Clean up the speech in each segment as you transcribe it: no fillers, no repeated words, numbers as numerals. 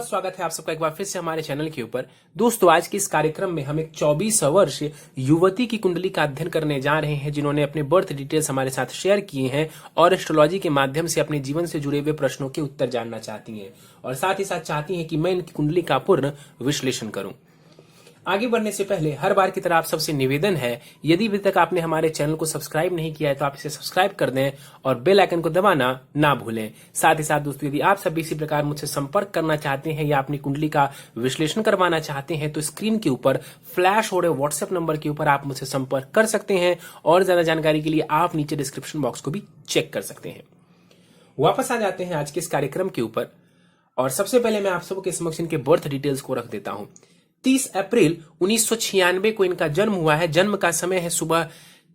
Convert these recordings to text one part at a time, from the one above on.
बहुत स्वागत है आप सबका एक बार फिर से हमारे चैनल के ऊपर। दोस्तों, आज के इस कार्यक्रम में हम एक 24 वर्ष युवती की कुंडली का अध्ययन करने जा रहे हैं, जिन्होंने अपने बर्थ डिटेल्स हमारे साथ शेयर किए हैं और एस्ट्रोलॉजी के माध्यम से अपने जीवन से जुड़े हुए प्रश्नों के उत्तर जानना चाहती हैं और साथ ही साथ चाहती हैं कि मैं इनकी कुंडली का पूर्ण विश्लेषण करूं। आगे बढ़ने से पहले हर बार की तरह आप सबसे निवेदन है, यदि अभी तक आपने हमारे चैनल को सब्सक्राइब नहीं किया है तो आप इसे सब्सक्राइब कर दें और बेल आइकन को दबाना ना भूलें। साथ ही साथ दोस्तों, यदि आप सभी इसी प्रकार मुझसे संपर्क करना चाहते हैं या अपनी कुंडली का विश्लेषण करवाना चाहते हैं तो स्क्रीन के ऊपर फ्लैश हो रहे व्हाट्सएप नंबर के ऊपर आप मुझसे संपर्क कर सकते हैं और ज्यादा जानकारी के लिए आप नीचे डिस्क्रिप्शन बॉक्स को भी चेक कर सकते हैं। वापस आ जाते हैं आज के इस कार्यक्रम के ऊपर और सबसे पहले मैं आप सबके समक्ष इनके बर्थ डिटेल्स को रख देता हूं। 30 अप्रैल 1996 को इनका जन्म हुआ है। जन्म का समय है सुबह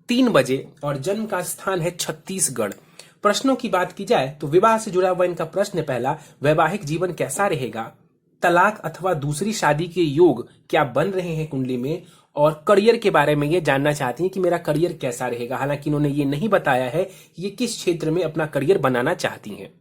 3 बजे और जन्म का स्थान है छत्तीसगढ़। प्रश्नों की बात की जाए तो विवाह से जुड़ा हुआ इनका प्रश्न पहला, वैवाहिक जीवन कैसा रहेगा, तलाक अथवा दूसरी शादी के योग क्या बन रहे हैं कुंडली में, और करियर के बारे में ये जानना चाहती हैं कि मेरा करियर कैसा रहेगा। हालांकि इन्होंने ये नहीं बताया है ये किस क्षेत्र में अपना करियर बनाना चाहती हैं।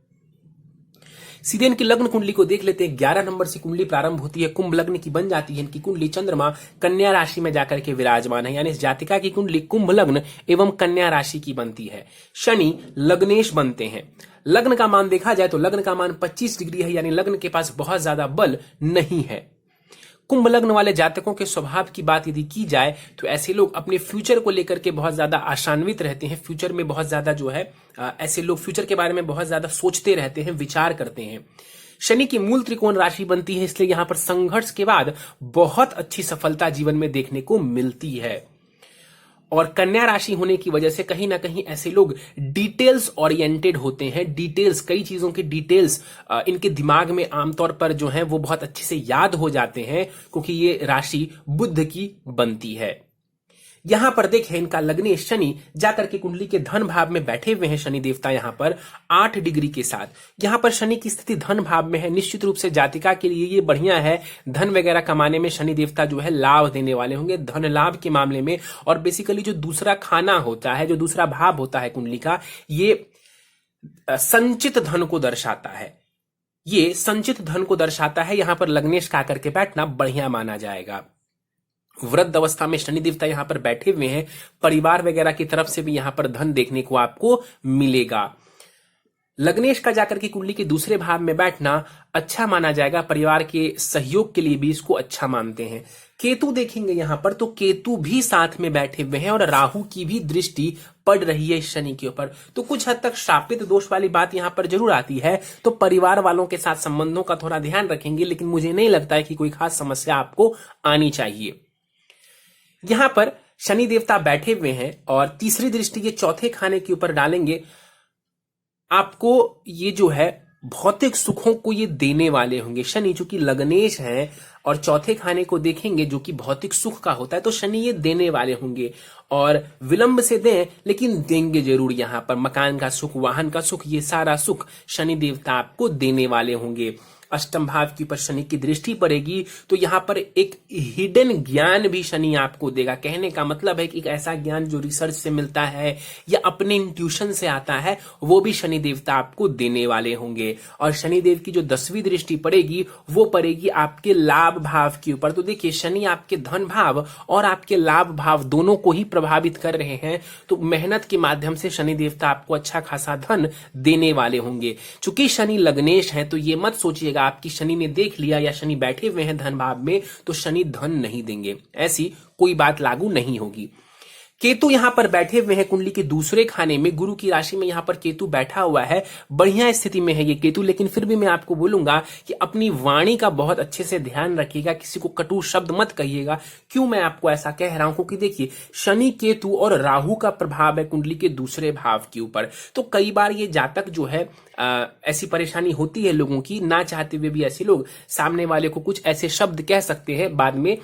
सीधे इनकी लग्न कुंडली को देख लेते हैं। 11 नंबर से कुंडली प्रारंभ होती है, कुंभ लग्न की बन जाती है इनकी कुंडली। चंद्रमा कन्या राशि में जाकर के विराजमान है, यानी इस जातिका की कुंडली कुंभ लग्न एवं कन्या राशि की बनती है। शनि लग्नेश बनते हैं। लग्न का मान देखा जाए तो लग्न का मान 25 डिग्री है, यानी लग्न के पास बहुत ज्यादा बल नहीं है। कुंभ लग्न वाले जातकों के स्वभाव की बात यदि की जाए तो ऐसे लोग अपने फ्यूचर को लेकर के बहुत ज्यादा आशान्वित रहते हैं। फ्यूचर में बहुत ज्यादा जो है ऐसे लोग फ्यूचर के बारे में बहुत ज्यादा सोचते रहते हैं, विचार करते हैं। शनि की मूल त्रिकोण राशि बनती है, इसलिए यहां पर संघर्ष के बाद बहुत अच्छी सफलता जीवन में देखने को मिलती है। और कन्या राशि होने की वजह से कहीं ना कहीं ऐसे लोग डिटेल्स ओरिएंटेड होते हैं। डिटेल्स, कई चीजों के डिटेल्स इनके दिमाग में आमतौर पर जो है वो बहुत अच्छे से याद हो जाते हैं, क्योंकि ये राशि बुध की बनती है। यहां पर देखें इनका लग्नेश शनि जाकर के कुंडली के धन भाव में बैठे हुए हैं। शनि देवता यहां पर 8 डिग्री के साथ। यहां पर शनि की स्थिति धन भाव में है। निश्चित रूप से जातिका के लिए ये बढ़िया है। धन वगैरह कमाने में शनि देवता जो है लाभ देने वाले होंगे, धन लाभ के मामले में। और बेसिकली जो दूसरा खाना होता है, जो दूसरा भाव होता है कुंडली का, ये संचित धन को दर्शाता है। ये संचित धन को दर्शाता है। यहां पर लग्नेश का आकर के बैठना बढ़िया माना जाएगा। वृद्ध अवस्था में शनि देवता यहां पर बैठे हुए हैं। परिवार वगैरह की तरफ से भी यहां पर धन देखने को आपको मिलेगा। लग्नेश का जाकर के कुंडली के दूसरे भाव में बैठना अच्छा माना जाएगा। परिवार के सहयोग के लिए भी इसको अच्छा मानते हैं। केतु देखेंगे यहां पर तो केतु भी साथ में बैठे हुए हैं और राहु की भी दृष्टि पड़ रही है शनि के ऊपर। तो कुछ हद तक शापित दोष वाली बात यहां पर जरूर आती है। तो परिवार वालों के साथ संबंधों का थोड़ा ध्यान रखेंगे, लेकिन मुझे नहीं लगता है कि कोई खास समस्या आपको आनी चाहिए। यहां पर शनि देवता बैठे हुए हैं और तीसरी दृष्टि ये चौथे खाने के ऊपर डालेंगे। आपको ये जो है भौतिक सुखों को ये देने वाले होंगे। शनि चूंकि लग्नेश है और चौथे खाने को देखेंगे जो कि भौतिक सुख का होता है, तो शनि ये देने वाले होंगे और विलंब से दें लेकिन देंगे जरूर। यहां पर मकान का सुख, वाहन का सुख, ये सारा सुख शनि देवता आपको देने वाले होंगे। अष्टम भाव के ऊपर शनि की दृष्टि पड़ेगी तो यहां पर एक हिडन ज्ञान भी शनि आपको देगा। कहने का मतलब है कि एक ऐसा ज्ञान जो रिसर्च से मिलता है या अपने इंट्यूशन से आता है, वो भी शनि देवता आपको देने वाले होंगे। और शनि देव की जो 10वीं दृष्टि पड़ेगी वो पड़ेगी आपके लाभ भाव के ऊपर। तो देखिए, शनि आपके धन भाव और आपके लाभ भाव दोनों को ही प्रभावित कर रहे हैं। तो मेहनत के माध्यम से शनि देवता आपको अच्छा खासा धन देने वाले होंगे। चूंकि शनि लग्नेश है तो ये मत सोचिएगा आपकी शनि ने देख लिया या शनि बैठे हुए हैं धन भाव में तो शनि धन नहीं देंगे, ऐसी कोई बात लागू नहीं होगी। केतु यहां पर बैठे हुए हैं कुंडली के दूसरे खाने में। गुरु की राशि में यहां पर केतु बैठा हुआ है। बढ़िया स्थिति में है ये केतु, लेकिन फिर भी मैं आपको बोलूंगा कि अपनी वाणी का बहुत अच्छे से ध्यान रखिएगा। किसी को कटु शब्द मत कहिएगा। क्यों मैं आपको ऐसा कह रहा हूं? क्योंकि देखिए, शनि केतु और राहु का प्रभाव है कुंडली के दूसरे भाव के ऊपर। तो कई बार ये जातक जो है ऐसी परेशानी होती है लोगों की, ना चाहते हुए भी ऐसे लोग सामने वाले को कुछ ऐसे शब्द कह सकते हैं बाद में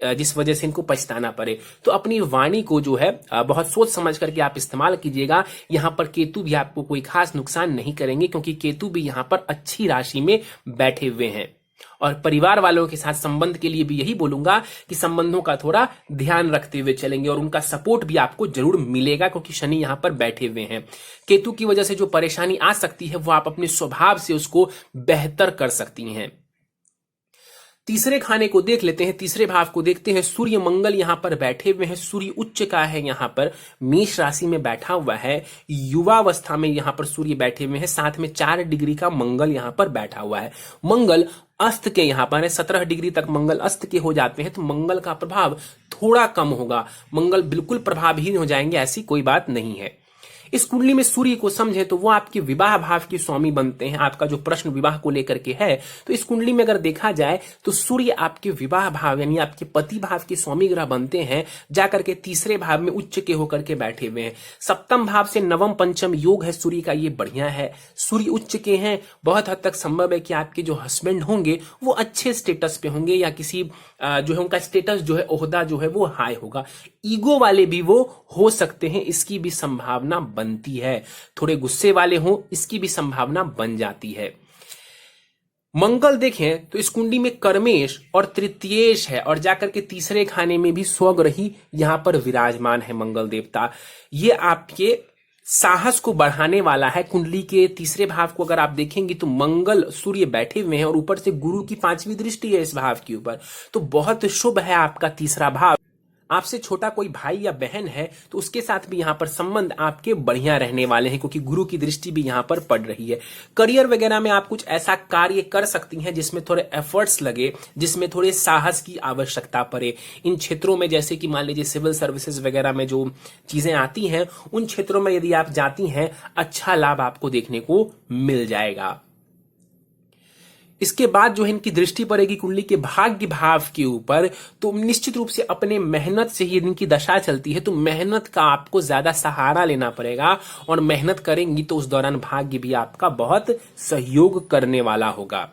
जिस वजह से इनको पछताना पड़े। तो अपनी वाणी को जो है बहुत सोच समझ करके आप इस्तेमाल कीजिएगा। यहां पर केतु भी आपको कोई खास नुकसान नहीं करेंगे, क्योंकि केतु भी यहां पर अच्छी राशि में बैठे हुए हैं। और परिवार वालों के साथ संबंध के लिए भी यही बोलूंगा कि संबंधों का थोड़ा ध्यान रखते हुए चलेंगे और उनका सपोर्ट भी आपको जरूर मिलेगा, क्योंकि शनि यहां पर बैठे हुए हैं। केतु की वजह से जो परेशानी आ सकती है वो आप अपने स्वभाव से उसको बेहतर कर सकती हैं। तीसरे खाने को देख लेते हैं, तीसरे भाव को देखते हैं। सूर्य मंगल यहाँ पर बैठे हुए हैं, सूर्य उच्च का है, यहाँ पर मेष राशि में बैठा हुआ है, युवावस्था में यहाँ पर सूर्य बैठे हुए हैं, साथ में 4 डिग्री का मंगल यहाँ पर बैठा हुआ है। मंगल अस्त के यहाँ पर है, 17 डिग्री तक मंगल अस्त के हो जाते हैं, तो मंगल का प्रभाव थोड़ा कम होगा, मंगल बिल्कुल प्रभावहीन हो जाएंगे ऐसी कोई बात नहीं है। इस कुंडली में सूर्य को समझे तो वो आपके विवाह भाव के स्वामी बनते हैं। आपका जो प्रश्न विवाह को लेकर के है, तो इस कुंडली में अगर देखा जाए तो सूर्य आपके विवाह भाव यानी आपके पति भाव के स्वामी ग्रह बनते हैं, जाकर के तीसरे भाव में उच्च के होकर के बैठे हुए हैं। सप्तम भाव से नवम पंचम योग है सूर्य का, ये बढ़िया है। सूर्य उच्च के हैं, बहुत हद तक संभव है कि आपके जो हस्बैंड होंगे वो अच्छे स्टेटस पे होंगे, या किसी जो है उनका स्टेटस जो है, ओहदा जो है वो हाई होगा। ईगो वाले भी वो हो सकते हैं, इसकी भी संभावना बनती है। थोड़े गुस्से वाले हों, इसकी भी संभावना बन जाती है। मंगल देखें तो इस कुंडली में कर्मेश और तृतीयेश है, और जाकर के तीसरे खाने में भी स्वग्रही यहां पर विराजमान है मंगल देवता। ये आपके साहस को बढ़ाने वाला है। कुंडली के तीसरे भाव को अगर आप देखेंगे तो मंगल सूर्य बैठे हुए हैं और ऊपर से गुरु की 5वीं दृष्टि है इस भाव के ऊपर, तो बहुत शुभ है आपका तीसरा भाव। आपसे छोटा कोई भाई या बहन है तो उसके साथ भी यहाँ पर संबंध आपके बढ़िया रहने वाले हैं, क्योंकि गुरु की दृष्टि भी यहाँ पर पड़ रही है। करियर वगैरह में आप कुछ ऐसा कार्य कर सकती हैं जिसमें थोड़े एफर्ट्स लगे, जिसमें थोड़े साहस की आवश्यकता पड़े। इन क्षेत्रों में जैसे कि मान लीजिए सिविल सर्विसेज वगैरह में जो चीजें आती हैं, उन क्षेत्रों में यदि आप जाती हैं, अच्छा लाभ आपको देखने को मिल जाएगा। इसके बाद जो है इनकी दृष्टि पड़ेगी कुंडली के भाग्य भाव के ऊपर, तो निश्चित रूप से अपने मेहनत से ही इनकी दशा चलती है, तो मेहनत का आपको ज्यादा सहारा लेना पड़ेगा, और मेहनत करेंगी तो उस दौरान भाग्य भी आपका बहुत सहयोग करने वाला होगा।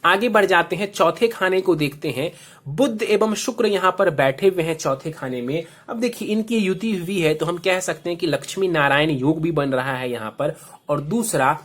आगे बढ़ जाते हैं, चौथे खाने को देखते हैं। बुध एवं शुक्र यहां पर बैठे हुए हैं चौथे खाने में। अब देखिए इनकी युति हुई है तो हम कह सकते हैं कि लक्ष्मी नारायण योग भी बन रहा है यहां पर, और दूसरा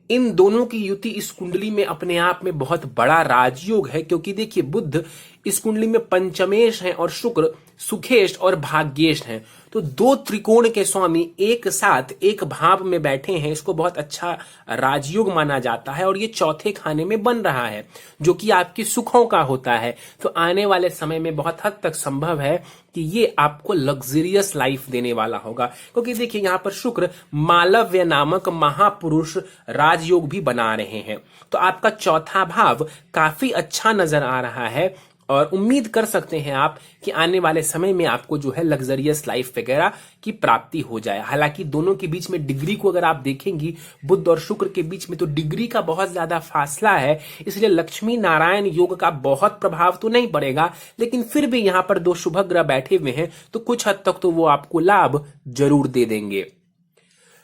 इन दोनों की युति इस कुंडली में अपने आप में बहुत बड़ा राजयोग है, क्योंकि देखिए बुध इस कुंडली में पंचमेश हैं और शुक्र सुखेश और भाग्येश हैं, तो 2 त्रिकोण के स्वामी एक साथ एक भाव में बैठे हैं। इसको बहुत अच्छा राजयोग माना जाता है, और ये चौथे खाने में बन रहा है जो कि आपकी सुखों का होता है। तो आने वाले समय में बहुत हद तक संभव है कि ये आपको लग्जरियस लाइफ देने वाला होगा, क्योंकि देखिए यहां पर शुक्र मालव्य नामक महापुरुष राजयोग भी बना रहे हैं। तो आपका चौथा भाव काफी अच्छा नजर आ रहा है, और उम्मीद कर सकते हैं आप कि आने वाले समय में आपको जो है लग्जरियस लाइफ वगैरह की प्राप्ति हो जाए। हालांकि दोनों के बीच में डिग्री को अगर आप देखेंगी, बुध और शुक्र के बीच में तो डिग्री का बहुत ज्यादा फासला है, इसलिए लक्ष्मी नारायण योग का बहुत प्रभाव तो नहीं पड़ेगा, लेकिन फिर भी यहां पर 2 शुभ ग्रह बैठे हुए हैं तो कुछ हद तक तो वो आपको लाभ जरूर दे देंगे।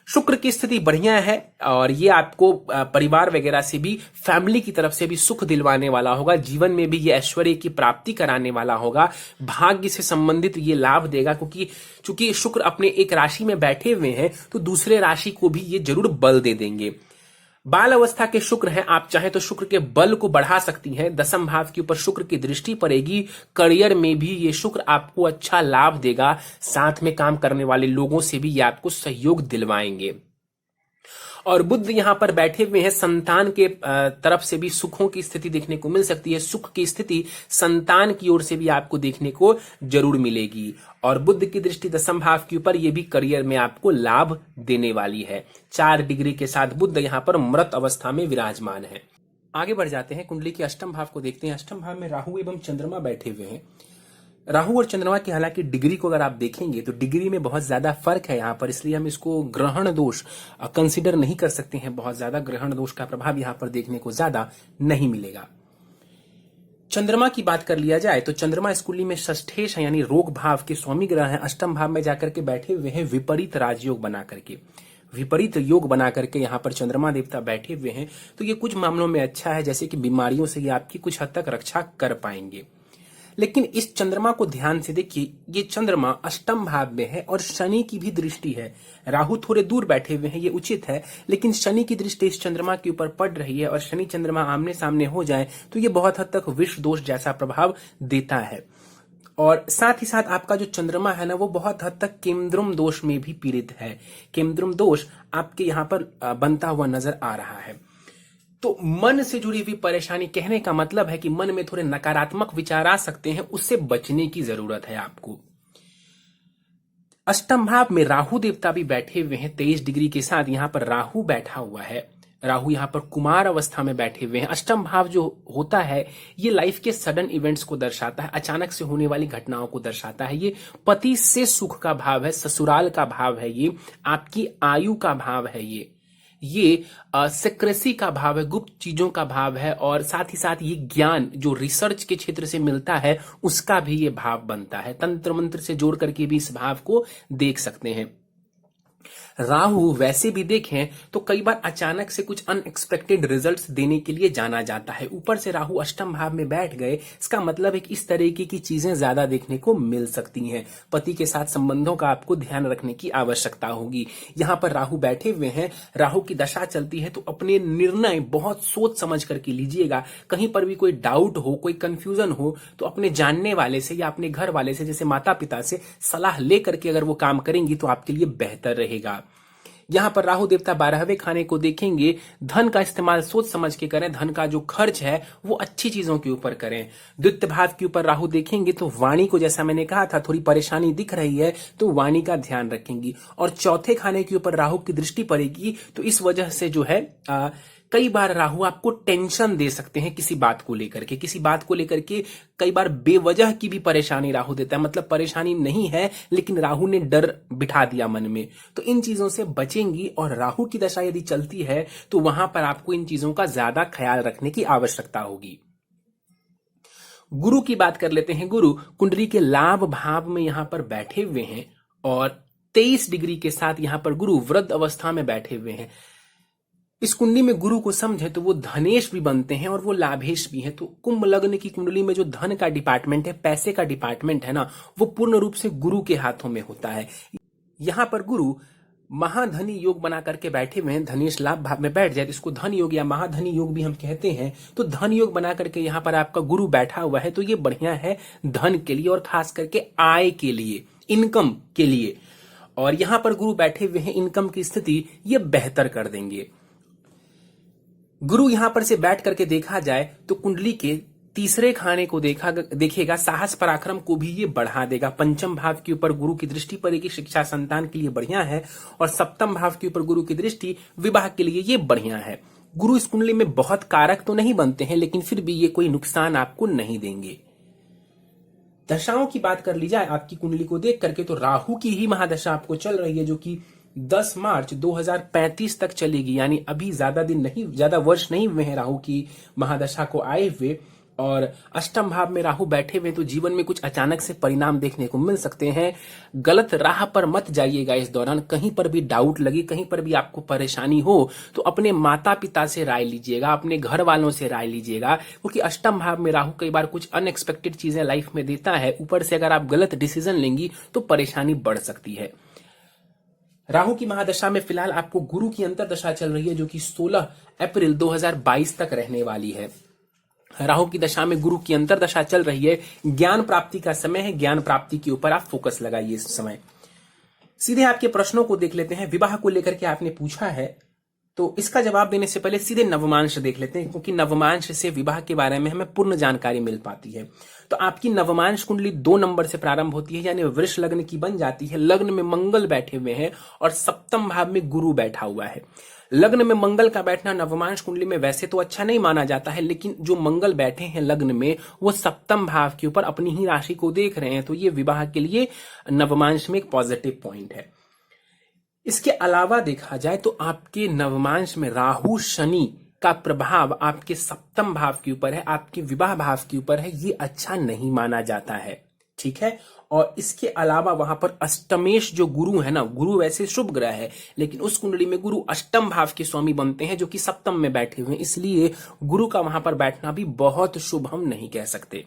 शुक्र की स्थिति बढ़िया है, और ये आपको परिवार वगैरह से भी, फैमिली की तरफ से भी सुख दिलवाने वाला होगा। जीवन में भी ये ऐश्वर्य की प्राप्ति कराने वाला होगा। भाग्य से संबंधित ये लाभ देगा, क्योंकि चूंकि शुक्र अपने एक राशि में बैठे हुए हैं तो दूसरे राशि को भी ये जरूर बल दे देंगे। बाल अवस्था के शुक्र हैं, आप चाहे तो शुक्र के बल को बढ़ा सकती हैं। 10वें भाव के ऊपर शुक्र की दृष्टि पड़ेगी। करियर में भी ये शुक्र आपको अच्छा लाभ देगा, साथ में काम करने वाले लोगों से भी ये आपको सहयोग दिलवाएंगे। और बुध यहां पर बैठे हुए हैं, संतान के तरफ से भी सुखों की स्थिति देखने को मिल सकती है। सुख की स्थिति संतान की ओर से भी आपको देखने को जरूर मिलेगी, और बुध की दृष्टि 10वें भाव के ऊपर ये भी करियर में आपको लाभ देने वाली है। 4 डिग्री के साथ बुध यहां पर मृत अवस्था में विराजमान है। आगे बढ़ जाते हैं, कुंडली के अष्टम भाव को देखते हैं। अष्टम भाव में राहु एवं चंद्रमा बैठे हुए हैं। राहु और चंद्रमा की हालांकि डिग्री को अगर आप देखेंगे तो डिग्री में बहुत ज्यादा फर्क है यहाँ पर, इसलिए हम इसको ग्रहण दोष कंसिडर नहीं कर सकते हैं। बहुत ज्यादा ग्रहण दोष का प्रभाव यहाँ पर देखने को ज्यादा नहीं मिलेगा। चंद्रमा की बात कर लिया जाए तो चंद्रमा इस कुंडली में षष्ठेश है, यानी रोग भाव के स्वामी ग्रह हैं। अष्टम भाव में जाकर के बैठे हुए हैं, विपरीत राजयोग बना करके, विपरीत योग बना करके यहाँ पर चंद्रमा देवता बैठे हुए हैं। तो ये कुछ मामलों में अच्छा है, जैसे कि बीमारियों से ये आपकी कुछ हद तक रक्षा कर पाएंगे। लेकिन इस चंद्रमा को ध्यान से देखिए, ये चंद्रमा अष्टम भाव में है और शनि की भी दृष्टि है। राहु थोड़े दूर बैठे हुए हैं, ये उचित है, लेकिन शनि की दृष्टि इस चंद्रमा के ऊपर पड़ रही है, और शनि चंद्रमा आमने सामने हो जाए तो ये बहुत हद तक विष दोष जैसा प्रभाव देता है। और साथ ही साथ आपका जो चंद्रमा है ना, वो बहुत हद तक केंद्रुम दोष में भी पीड़ित है। केंद्रुम दोष आपके यहाँ पर बनता हुआ नजर आ रहा है। तो मन से जुड़ी हुई परेशानी, कहने का मतलब है कि मन में थोड़े नकारात्मक विचार आ सकते हैं, उससे बचने की जरूरत है आपको। अष्टम भाव में राहु देवता भी बैठे हुए हैं 23 डिग्री के साथ, यहां पर राहु बैठा हुआ है। राहु यहां पर कुमार अवस्था में बैठे हुए हैं। अष्टम भाव जो होता है ये लाइफ के सडन इवेंट्स को दर्शाता है, अचानक से होने वाली घटनाओं को दर्शाता है। ये पति से सुख का भाव है, ससुराल का भाव है, ये आपकी आयु का भाव है, ये सिक्रेसी का भाव है, गुप्त चीजों का भाव है, और साथ ही साथ ये ज्ञान जो रिसर्च के क्षेत्र से मिलता है उसका भी ये भाव बनता है। तंत्र मंत्र से जोड़ करके भी इस भाव को देख सकते हैं। राहु वैसे भी देखें तो कई बार अचानक से कुछ अनएक्सपेक्टेड रिजल्ट्स देने के लिए जाना जाता है। ऊपर से राहु अष्टम भाव में बैठ गए, इसका मतलब है कि इस तरीके की चीजें ज्यादा देखने को मिल सकती हैं। पति के साथ संबंधों का आपको ध्यान रखने की आवश्यकता होगी। यहां पर राहु बैठे हुए हैं, राहु की दशा चलती है, तो अपने निर्णय बहुत सोच समझ करके लीजिएगा। कहीं पर भी कोई डाउट हो, कोई कंफ्यूजन हो, तो अपने जानने वाले से या अपने घर वाले से, जैसे माता पिता से सलाह लेकर के अगर वो काम करेंगी तो आपके लिए बेहतर रहेगा। यहां पर राहु देवता 12वें खाने को देखेंगे। धन का इस्तेमाल सोच समझ के करें, धन का जो खर्च है वो अच्छी चीजों के ऊपर करें। द्वितीय भाव के ऊपर राहु देखेंगे तो वाणी को, जैसा मैंने कहा था, थोड़ी परेशानी दिख रही है तो वाणी का ध्यान रखेंगी। और चौथे खाने के ऊपर राहु की दृष्टि पड़ेगी, तो इस वजह से जो है कई बार राहु आपको टेंशन दे सकते हैं किसी बात को लेकर के, कई बार बेवजह की भी परेशानी राहु देता है। मतलब परेशानी नहीं है लेकिन राहु ने डर बिठा दिया मन में, तो इन चीजों से बचेंगी। और राहु की दशा यदि चलती है तो वहां पर आपको इन चीजों का ज्यादा ख्याल रखने की आवश्यकता होगी। गुरु की बात कर लेते हैं। गुरु कुंडली के लाभ भाव में यहां पर बैठे हुए हैं और 23 डिग्री के साथ यहां पर गुरु वृद्ध अवस्था में बैठे हुए हैं। इस कुंडली में गुरु को समझे तो वो धनेश भी बनते हैं और वो लाभेश भी हैं। तो कुंभ लग्न की कुंडली में जो धन का डिपार्टमेंट है, पैसे का डिपार्टमेंट है ना, वो पूर्ण रूप से गुरु के हाथों में होता है। यहां पर गुरु महाधनी योग बना करके बैठे हुए हैं। धनेश लाभ भाव में बैठ जाए तो इसको धन योग या महाधनी योग भी हम कहते हैं। तो धन योग बना करके यहां पर आपका गुरु बैठा हुआ है, तो ये बढ़िया है धन के लिए और खास करके आय के लिए, इनकम के लिए। और यहां पर गुरु बैठे हुए हैं, इनकम की स्थिति ये बेहतर कर देंगे। गुरु यहां पर से बैठ करके देखा जाए तो कुंडली के तीसरे खाने को देखेगा, साहस पराक्रम को भी ये बढ़ा देगा। पंचम भाव के ऊपर गुरु की दृष्टि पड़ेगी, शिक्षा संतान के लिए बढ़िया है। और सप्तम भाव के ऊपर गुरु की दृष्टि विवाह के लिए ये बढ़िया है। गुरु इस कुंडली में बहुत कारक तो नहीं बनते हैं, लेकिन फिर भी ये कोई नुकसान आपको नहीं देंगे। दशाओं की बात कर ली जाए आपकी कुंडली को देख करके तो राहु की ही महादशा आपको चल रही है, जो कि 10 मार्च 2035 तक चलेगी। यानी अभी ज्यादा वर्ष नहीं हुए हैं राहु की महादशा को आए हुए। और अष्टम भाव में राहु बैठे हुए तो जीवन में कुछ अचानक से परिणाम देखने को मिल सकते हैं। गलत राह पर मत जाइएगा इस दौरान। कहीं पर भी डाउट लगे, कहीं पर भी आपको परेशानी हो तो अपने माता पिता से राय लीजिएगा, अपने घर वालों से राय लीजिएगा, क्योंकि अष्टम भाव में राहु कई बार कुछ अनएक्सपेक्टेड चीजें लाइफ में देता है। ऊपर से अगर आप गलत डिसीजन लेंगी तो परेशानी बढ़ सकती है। राहु की महादशा में फिलहाल आपको गुरु की अंतरदशा चल रही है, जो कि 16 अप्रैल 2022 तक रहने वाली है। राहु की दशा में गुरु की अंतरदशा चल रही है। ज्ञान प्राप्ति का समय है, ज्ञान प्राप्ति के ऊपर आप फोकस लगाइए इस समय। सीधे आपके प्रश्नों को देख लेते हैं। विवाह को लेकर के आपने पूछा है, तो इसका जवाब देने से पहले सीधे नवमांश देख लेते हैं, क्योंकि नवमांश से विवाह के बारे में हमें पूर्ण जानकारी मिल पाती है। तो आपकी नवमांश कुंडली 2 नंबर से प्रारंभ होती है, यानी वृष लग्न की बन जाती है। लग्न में मंगल बैठे हुए हैं और सप्तम भाव में गुरु बैठा हुआ है। लग्न में मंगल का बैठना नवमांश कुंडली में वैसे तो अच्छा नहीं माना जाता है, लेकिन जो मंगल बैठे हैं लग्न में वो सप्तम भाव के ऊपर अपनी ही राशि को देख रहे हैं, तो ये विवाह के लिए नवमांश में एक पॉजिटिव पॉइंट है। इसके अलावा देखा जाए तो आपके नवमांश में राहु शनि का प्रभाव आपके सप्तम भाव के ऊपर है, आपके विवाह भाव के ऊपर है, ये अच्छा नहीं माना जाता है। ठीक है। और इसके अलावा वहां पर अष्टमेश जो गुरु है ना, गुरु वैसे शुभ ग्रह है, लेकिन उस कुंडली में गुरु अष्टम भाव के स्वामी बनते हैं, जो कि सप्तम में बैठे हुए हैं, इसलिए गुरु का वहां पर बैठना भी बहुत शुभ हम नहीं कह सकते।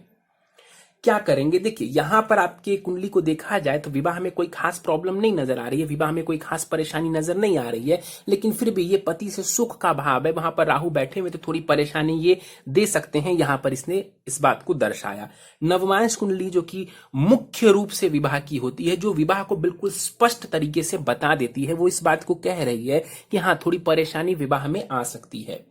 क्या करेंगे, देखिए यहां पर आपके कुंडली को देखा जाए तो विवाह में कोई खास प्रॉब्लम नहीं नजर आ रही है, विवाह में कोई खास परेशानी नजर नहीं आ रही है, लेकिन फिर भी ये पति से सुख का भाव है, वहां पर राहु बैठे हुए तो थोड़ी परेशानी ये दे सकते हैं। यहां पर इसने इस बात को दर्शाया। नवमांश कुंडली जो कि मुख्य रूप से विवाह की होती है, जो विवाह को बिल्कुल स्पष्ट तरीके से बता देती है, वो इस बात को कह रही है कि हाँ थोड़ी परेशानी विवाह में आ सकती है।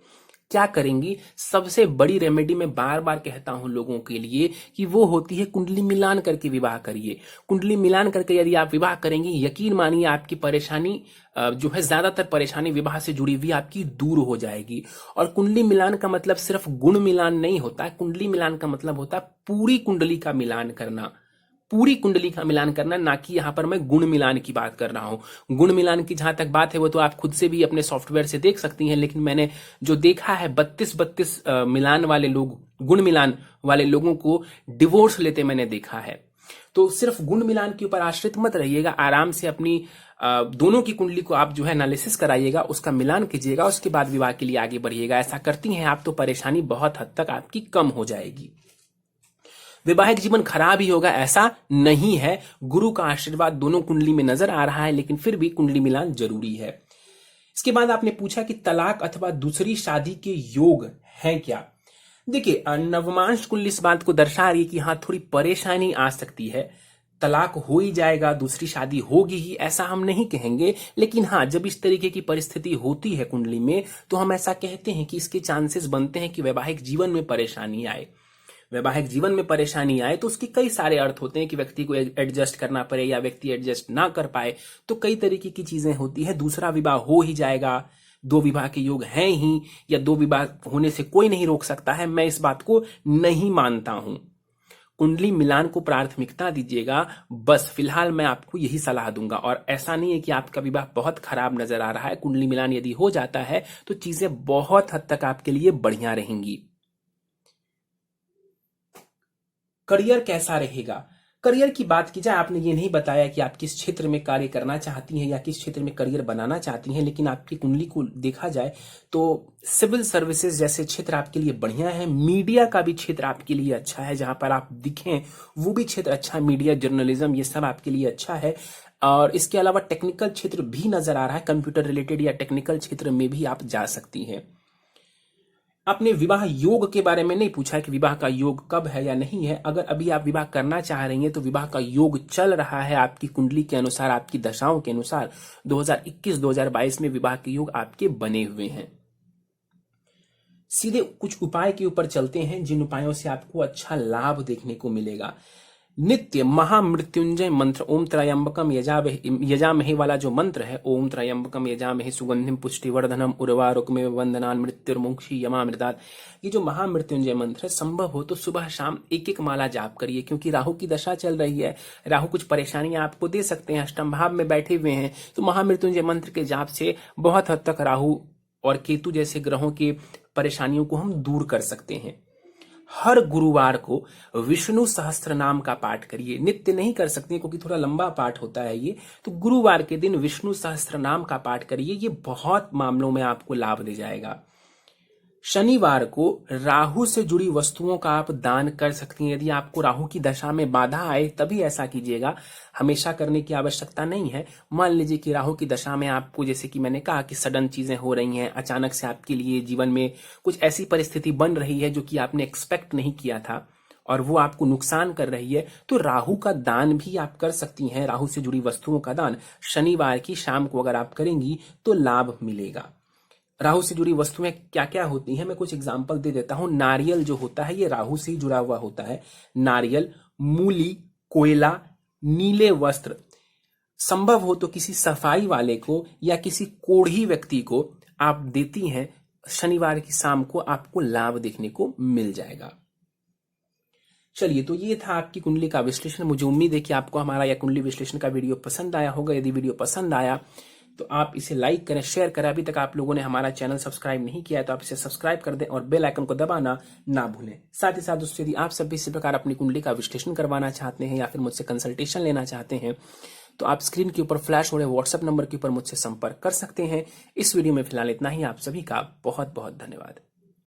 क्या करेंगी? सबसे बड़ी रेमेडी मैं बार बार कहता हूं लोगों के लिए कि वो होती है कुंडली मिलान करके विवाह करिए। कुंडली मिलान करके यदि आप विवाह करेंगे, यकीन मानिए आपकी परेशानी जो है, ज्यादातर परेशानी विवाह से जुड़ी हुई आपकी दूर हो जाएगी। और कुंडली मिलान का मतलब सिर्फ गुण मिलान नहीं होता है, कुंडली मिलान का मतलब होता है पूरी कुंडली का मिलान करना, पूरी कुंडली का मिलान करना, ना कि यहां पर मैं गुण मिलान की बात कर रहा हूं। गुण मिलान की जहां तक बात है वो तो आप खुद से भी अपने सॉफ्टवेयर से देख सकती हैं, लेकिन मैंने जो देखा है 32 मिलान वाले लोग, गुण मिलान वाले लोगों को डिवोर्स लेते मैंने देखा है। तो सिर्फ गुण मिलान के ऊपर आश्रित मत रहिएगा, आराम से अपनी दोनों की कुंडली को आप जो है एनालिसिस कराइएगा, उसका मिलान कीजिएगा, उसके बाद विवाह के लिए आगे बढ़िएगा। ऐसा करती हैं आप तो परेशानी बहुत हद तक आपकी कम हो जाएगी। वैवाहिक जीवन खराब ही होगा ऐसा नहीं है, गुरु का आशीर्वाद दोनों कुंडली में नजर आ रहा है, लेकिन फिर भी कुंडली मिलान जरूरी है। इसके बाद आपने पूछा कि तलाक अथवा दूसरी शादी के योग हैं क्या? देखिए, नवमांश कुंडली इस बात को दर्शा रही है कि हाँ, थोड़ी परेशानी आ सकती है, तलाक हो ही जाएगा, दूसरी शादी होगी ही, ऐसा हम नहीं कहेंगे। लेकिन हाँ, जब इस तरीके की परिस्थिति होती है कुंडली में, तो हम ऐसा कहते हैं कि इसके चांसेस बनते हैं कि वैवाहिक जीवन में परेशानी आए। वैवाहिक जीवन में परेशानी आए तो उसके कई सारे अर्थ होते हैं कि व्यक्ति को एडजस्ट करना पड़े या व्यक्ति एडजस्ट ना कर पाए, तो कई तरीके की चीजें होती है। दूसरा विवाह हो ही जाएगा, 2 विवाह के योग हैं ही, या 2 विवाह होने से कोई नहीं रोक सकता है, मैं इस बात को नहीं मानता हूं। कुंडली मिलान को प्राथमिकता दीजिएगा, बस फिलहाल मैं आपको यही सलाह दूंगा। और ऐसा नहीं है कि आपका विवाह बहुत खराब नजर आ रहा है, कुंडली मिलान यदि हो जाता है तो चीजें बहुत हद तक आपके लिए बढ़िया रहेंगी। करियर कैसा रहेगा? करियर की बात की जाए, आपने ये नहीं बताया कि आप किस क्षेत्र में कार्य करना चाहती हैं या किस क्षेत्र में करियर बनाना चाहती हैं, लेकिन आपकी कुंडली को देखा जाए तो सिविल सर्विसेज जैसे क्षेत्र आपके लिए बढ़िया है। मीडिया का भी क्षेत्र आपके लिए अच्छा है, जहां पर आप दिखें वो भी क्षेत्र अच्छा है। मीडिया, जर्नलिज्म, ये सब आपके लिए अच्छा है। और इसके अलावा टेक्निकल क्षेत्र भी नजर आ रहा है, कंप्यूटर रिलेटेड या टेक्निकल क्षेत्र में भी आप जा सकती हैं। आपने विवाह योग के बारे में नहीं पूछा कि विवाह का योग कब है या नहीं है। अगर अभी आप विवाह करना चाह रही हैं तो विवाह का योग चल रहा है आपकी कुंडली के अनुसार, आपकी दशाओं के अनुसार। 2021-2022 में विवाह के योग आपके बने हुए हैं। सीधे कुछ उपाय के ऊपर चलते हैं, जिन उपायों से आपको अच्छा लाभ देखने को मिलेगा। नित्य महामृत्युंजय मंत्र ओम त्रयंबकम यजामहे वाला जो मंत्र है, ओम त्रयंबकम यजामहे सुगंधिम पुष्टिवर्धनम उर्वारुकमेव वंदनान मृत्युर्मुक्षी यमामृतात्, ये जो महामृत्युंजय मंत्र है, संभव हो तो सुबह शाम 1-1 माला जाप करिए, क्योंकि राहु की दशा चल रही है। राहु कुछ परेशानियां आपको दे सकते हैं, अष्टम भाव में बैठे हुए हैं, तो महामृत्युंजय मंत्र के जाप से बहुत हद तक राहु और केतु जैसे ग्रहों की परेशानियों को हम दूर कर सकते हैं। हर गुरुवार को विष्णु सहस्त्र नाम का पाठ करिए। नित्य नहीं कर सकते क्योंकि थोड़ा लंबा पाठ होता है ये, तो गुरुवार के दिन विष्णु सहस्त्र नाम का पाठ करिए, ये बहुत मामलों में आपको लाभ दे जाएगा। शनिवार को राहु से जुड़ी वस्तुओं का आप दान कर सकती हैं। यदि आपको राहु की दशा में बाधा आए तभी ऐसा कीजिएगा, हमेशा करने की आवश्यकता नहीं है। मान लीजिए कि राहु की दशा में आपको, जैसे कि मैंने कहा कि सडन चीजें हो रही हैं, अचानक से आपके लिए जीवन में कुछ ऐसी परिस्थिति बन रही है जो कि आपने एक्सपेक्ट नहीं किया था और वो आपको नुकसान कर रही है, तो राहु का दान भी आप कर सकती हैं। राहु से जुड़ी वस्तुओं का दान शनिवार की शाम को अगर आप करेंगी तो लाभ मिलेगा। राहु से जुड़ी वस्तुएं क्या क्या होती हैं, मैं कुछ एग्जांपल दे देता हूं। नारियल जो होता है ये राहु से ही जुड़ा हुआ होता है। नारियल, मूली, कोयला, नीले वस्त्र, संभव हो तो किसी सफाई वाले को या किसी कोढ़ी व्यक्ति को आप देती हैं, शनिवार की शाम को आपको लाभ देखने को मिल जाएगा। चलिए, तो ये था आपकी कुंडली का विश्लेषण। मुझे उम्मीद है कि आपको हमारा यह कुंडली विश्लेषण का वीडियो पसंद आया होगा। यदि वीडियो पसंद आया तो आप इसे लाइक करें, शेयर करें। अभी तक आप लोगों ने हमारा चैनल सब्सक्राइब नहीं किया है तो आप इसे सब्सक्राइब कर दें और बेल आइकन को दबाना ना भूलें। साथ ही साथ दोस्तों, यदि आप सब भी इसी प्रकार अपनी कुंडली का विश्लेषण करवाना चाहते हैं या फिर मुझसे कंसल्टेशन लेना चाहते हैं तो आप स्क्रीन के ऊपर फ्लैश हो रहे व्हाट्सएप नंबर के ऊपर मुझसे संपर्क कर सकते हैं। इस वीडियो में फिलहाल इतना ही। आप सभी का बहुत बहुत धन्यवाद।